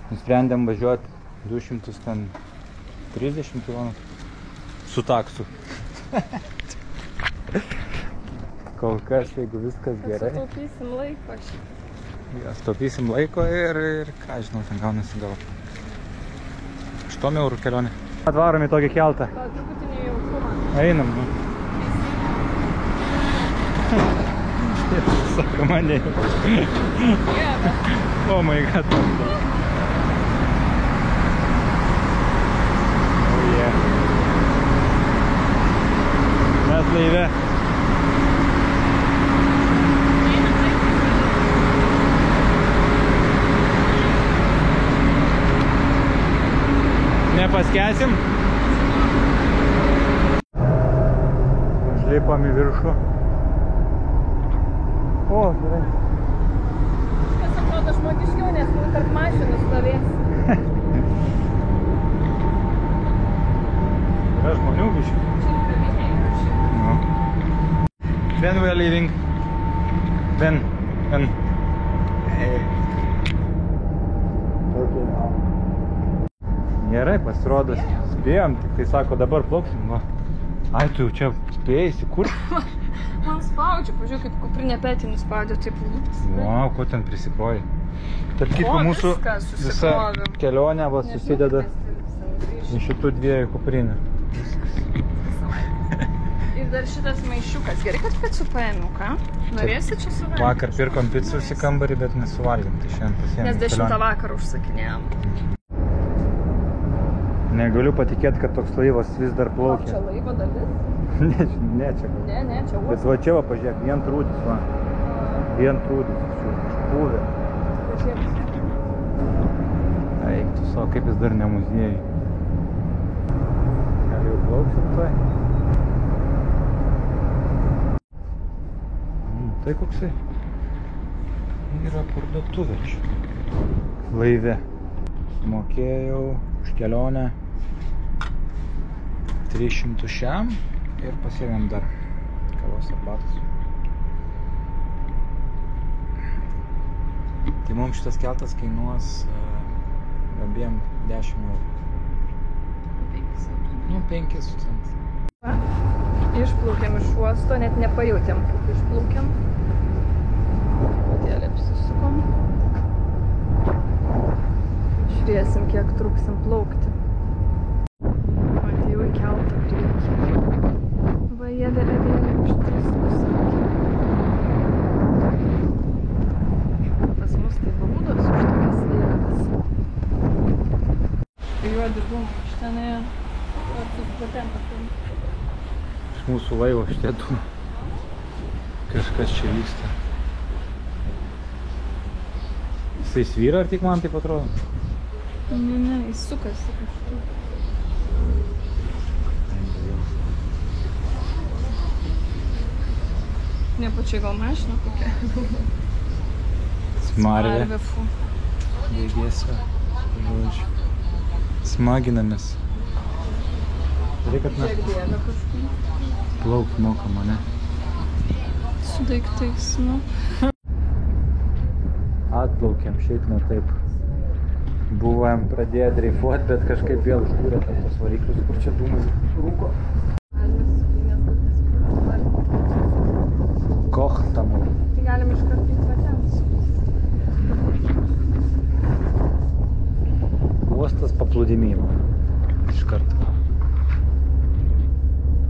Nusprendėm važiuoti 230 km su taksu. Kol kas, jeigu viskas gerai. Sutaupysim laiko. Ja, sutaupysim laiko ir ką žinau, ten gaunasi gal 8 eurų kelionė. Atvarom į tokį keltą. Gal truputį nejaukumą. Einam, nu. Sako mane. Oh my god. Oh yeah. Mes laive. Nepaskęsim. Užlipam į viršų. O, gerai. Kas atrodo žmogiškiau, nes tarp mašinų stovės. Yra žmonių biškių. Čia ir kavinė yra šiaip. No. When we are leaving? When? Gerai, pasirodo, spėjom, tik tai sako, dabar plauksim. Va. Ai, tu jau čia spėjai, kur? Man spaudžia, pažiūrėk, kaip kuprinė petį nuspaudė, taip lūpas. Wow, ko ten prisikroji? Tarp kitko, mūsų visa kelionė va susideda iš šitų dviejų kuprinių. Ir dar šitas maišiukas. Gerai, kad picų paėmiau, ką? Norėsi čia suvalgyti? Vakar pirkom picus į kambarį, bet nesuvalgėm, tai šiandien pasiėmėm. Nes 10 vakarą užsakinėjom. Negaliu patikėti, kad toks laivas vis dar plaukia. Čia laivo dalis? Ne, čia gal. Ne, čia uostas. Bet va čia va, pažiūrėk, vien trūdis, va. Vien trūdis, išpūvė. Eik, tu savo, kaip jis dar ne muziejai. Gal jau plauksim tai? Tai koksai yra parduotuvė čia. Laive. Mokėjau už kelionę 300 šiam ir pasiėmėm dar kavos arbatos. Tai mums šitas keltas kainuos abiem 10 eurų. Nu, 5 centų. Išplaukėm iš uosto, net nepajautėm, kaip išplaukėm. Patėlį apsisukom. Žiūrėsim, kiek truksim plaukti. Atėjau į keltą priekį. Va, jie vėliavėlė už 3,5. Pas mus tai baudos už tokias vėliavas. Juodi dūmai iš ten ėjo. Iš mūsų laivo šitie dūmai. Kažkas čia vyksta. Jisai svyra ar tik man taip atrodo? Ne, jis sukasi kažkur. Ne pačiai gal mašina kokia. Smarvė. Dėgėse. Žodžiu. Smaginamės. Tai kad mes Žiegdėlė kažkur. plaukt mokam, ne? Su daiktais, nu. Atplaukėm, šiaip ne taip. Buvom pradėję dreifuot, bet kažkaip vėl užkūrė tos variklius, kur čia dūmai rūko. Koch tam. Tai galim iškart į patiems. Uostas paplūdimyje. Iš karto.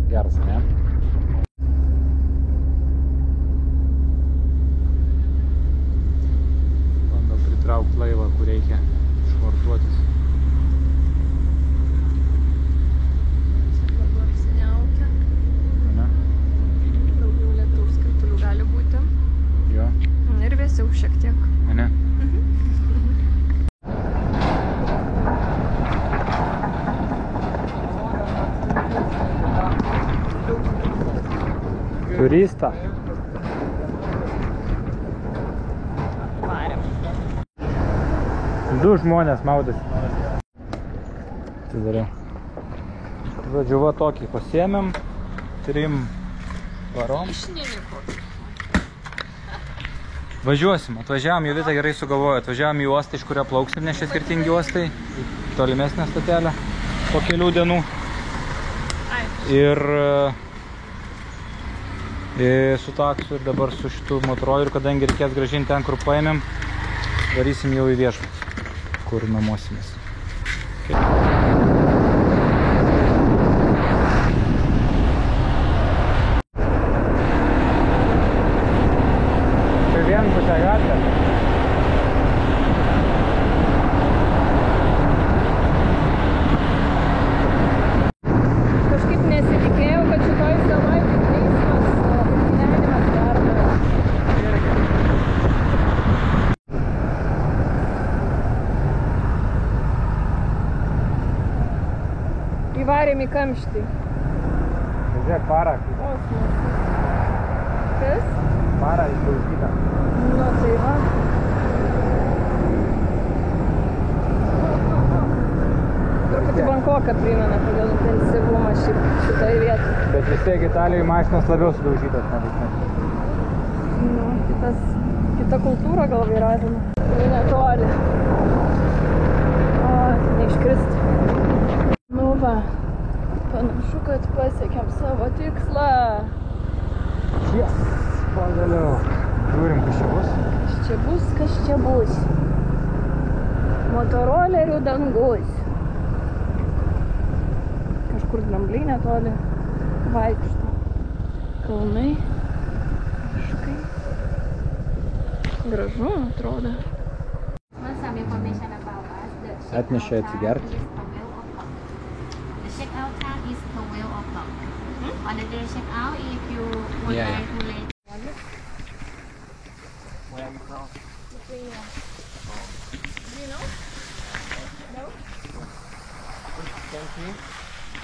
Geras, ne? Bando pritraukti laivą, kur reikia švartuotis. Labiau apsiniaukia. Ne? Daugiau lietaus kritulių gali būti. Jo. Ir vėsiau šiek tiek. Ne? Turista. Du žmonės maudasi. Atsidariau. Žodžiu, va tokį pasiėmėm 3 varom. Važiuosim, atvažiavam, jau visą gerai sugalvojo, atvažiavam į uostą, iš kurio plauksim, nes čia skirtingi uostai, tolimesnę stotelę po kelių dienų. Ir su taksu ir dabar su šitų motoroleriu, kadangi reikės grąžinti ten, kur paėmėm, varysim jau į viešbutį, kur nuomosimės. Čia vienpusė gatvė. Kažkaip nesitikėjau, kad šitoj saloj tik eismas ir gyvenimas verda. Įvarėm į kamštį. Žiūrėk, parą. Kas? Parą išdaužytą. Nu, tai va. Truputį Bankoką primena pagal intensyvumą šitoj vietoj. Bet vis tiek Italijoje mašinos labiau sudaužytos negu čia. Nu, kita kultūra gal vairavimo. Tai netoli. O, neiškristi. Nu va, panašu, kad pasiekėm savo tikslą. Yes, pagaliau. Žiūrim, kas čia bus. Kas čia bus, kas čia bus. Motorolerių dangus. Kažkur drambliai netoli vaikšto. Kalnai. Kažkai. Gražu, atrodo. Atnešė atsigerti. The check-out time is 12 o'clock. On the day check-out, if you would Yeah, like to late. Where are you from? Do you know? No? Which country?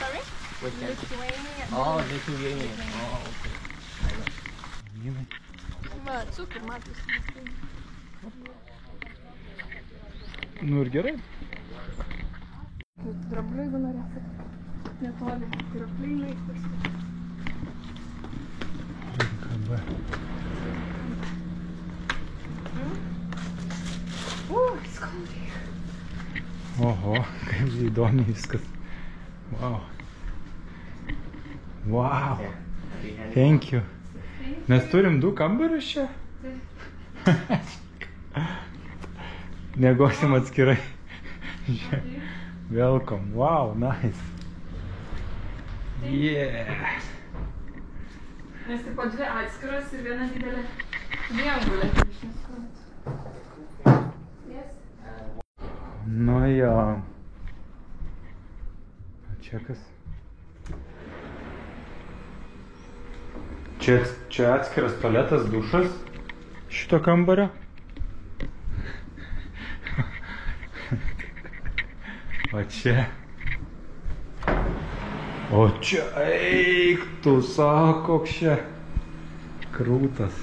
Sorry? Which country? Lithuania. Oh, Lithuania. Oh, okay. Va, cukur matosi. Nu ir gerai. Drambliai, jeigu norėsit. Netoli. Drambliai laikas. Skaudžiai. Oho, kaip įdomi viskas. Wow. Wow. Thank you. Mes turim 2 kambarius čia. Miegosim atskirai. Welcome. Wow, nice. Yeah. Nes tipo 2 atskiros ir viena didelė viengulė. Nu jo. Čia kas? Čia atskiras tualetas, dušas šito kambario. O čia. O čia, eik, tu sako, koks čia krūtas.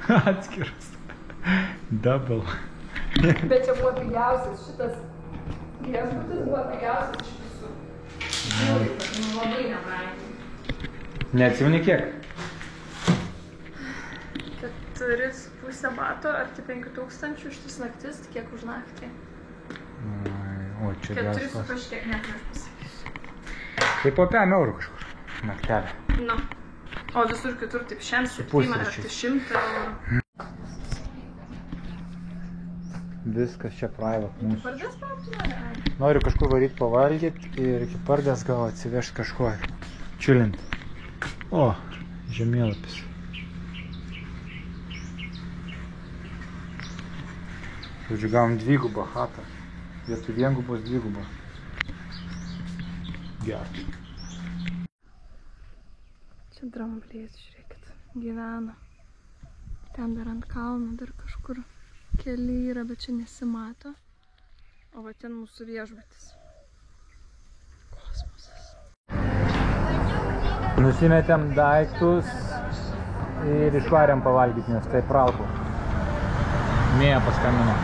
Atskiras. Double. Bet čia buvo pigiausias šitas viešbutis buvo pigiausias iš visų. Labai nebrangiai. Neatsimeni kiek? 4,5 bato, arti 5,000 šitas naktis, kiek už naktį? O čia 4 su kažkiek, net aš pasakysiu. Tai po 5 eurų kažkur naktelė. Nu. O visur kitur taip 7 ar 100 eurų. Viskas čia private mūsų. Pardės laukti nori? Noriu kažkur varyti pavalgyti ir iki pardės gal atsivežti kažko čilint. O, žemėlapis. Žodžiu, gavom 2 chatą. Vietoj viengubos 2. Gerai. Čia drambliais, žiūrėkit, gyvena. Ten dar ant kalno, dar kažkur keli yra, bet čia nesimato. O va ten mūsų viešbutis. Kosmosas. Nusimetėm daiktus ir išvarėm pavalgyti, nes tai pralpo. Mėja paskambino.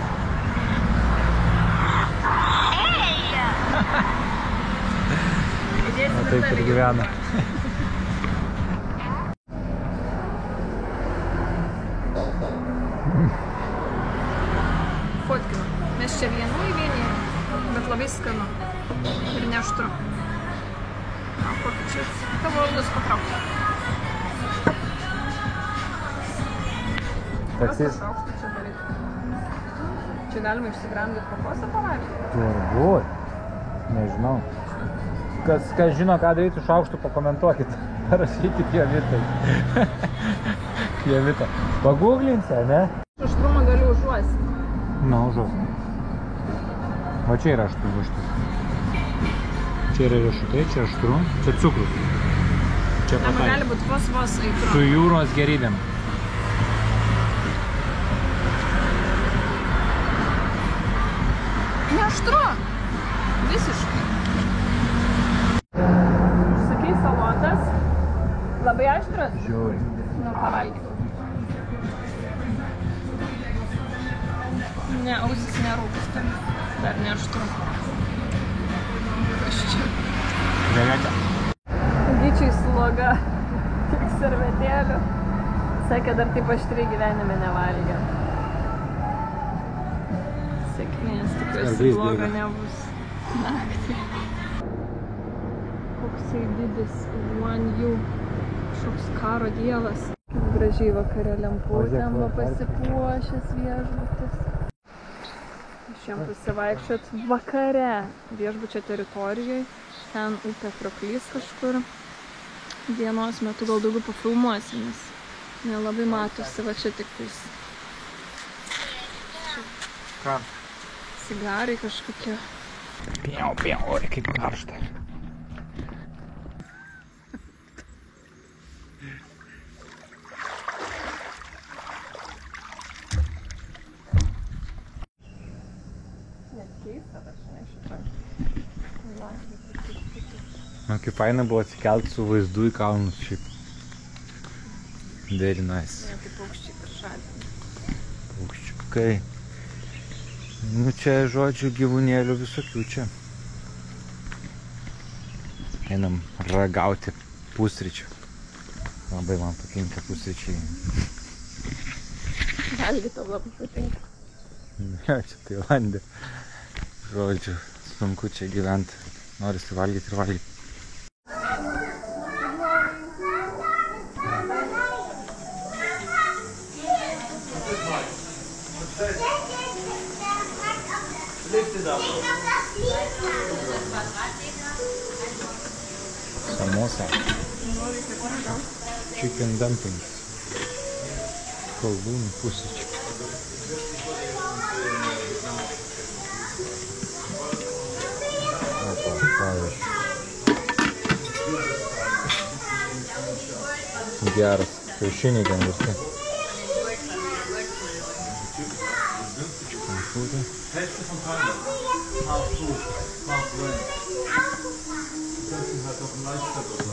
O taip ir gyvena. Bet labai skanu. Ir neaštru. Na, kokį čia tavo aldus patraukti. Taksys. Šaukštą čia daryti. Čia galima išsigramdyti kokosą pavalgyti. Turbūt. Nežinau. Kas žino, ką daryti su šaukštu, pakomentuokit. Parašykit Jovitai. Jovita. Paguglinsi, ne? Aštrumą galiu užuosti. Na, užuosti. Va čia yra aštru vaštis. Čia yra riešutai, čia aštru, čia cukrus. Čia Arba gali būti vos aitru. Su jūros gerybėm. Neaštru. Visiškai. Sakai, salotas. Labai aštras? Žiauriai. Nu, pavalgyk. Ne, ausis nerūksta. Dar neaštru. Kas čia? Krevetė. Gyčiai sloga. Tik servetėlių. Sakė, dar taip aštriai gyvenime nevalgė. Sėkmės, tikiuosi bloga nebus. Naktį. Koksai didis Guan-Yu. Kažkoks karo dievas. Kaip gražiai vakare lemputėm va pasipuošęs viešbutis. Šiandien pasivaikščiot vakare viešbučio teritorijoje. Ten upė Krioklys kažkur. Dienos metu gal daugiau pafilmuosim, nes nelabai matosi, va čia tik tais. Ką? Sigarai kažkokie. Piau, oi, kaip karšta. Net keista, bet žinai šitoj. Man kaip faina buvo atsikelti su vaizdu į kalnus šiaip. Very nice. Ne, tai paukščiai pašalina. Paukščiukai. Nu čia, žodžiu, gyvūnėlių visokių čia. Einam ragauti pusryčių. Labai man patinka pusryčiai. Valgy tau labai patinka. Ne, čia Tailandė. Žodžiu, sunku čia gyventi. Norisi valgyti ir valgyti. Samosa. Chicken dumplings. Koldūnų pusryčių. Opa, pavyzdžiui. Geras. Kiaušiniai ten visi. Konfūzė.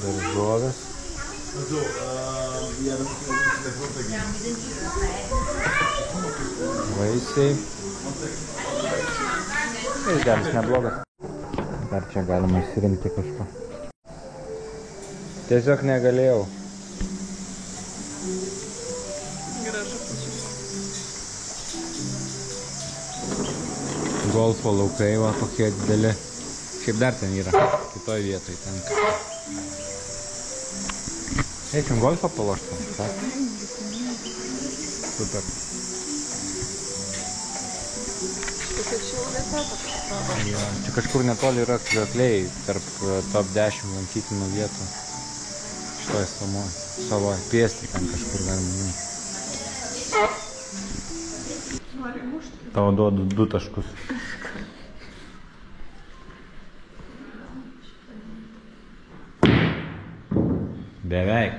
Daržovės. Vaisiai. Vaizdelis neblogas. Dar čia galima išsirinkti kažko. Tiesiog negalėjau. Gražu pačius. Golfo laukai, va, kokie dideli. Šiaip dar ten yra, kitoj vietoj ten. Eikim golfą palošti. Super. Kokia čia vieta, atrodo. Ja, čia kažkur netoli yra Kriokliai, tarp top 10 lankytinų vietų. Šitoj savoje. Pėsti ten kažkur galima. Nori mušti. Tau duodu 2 taškus. Beveik.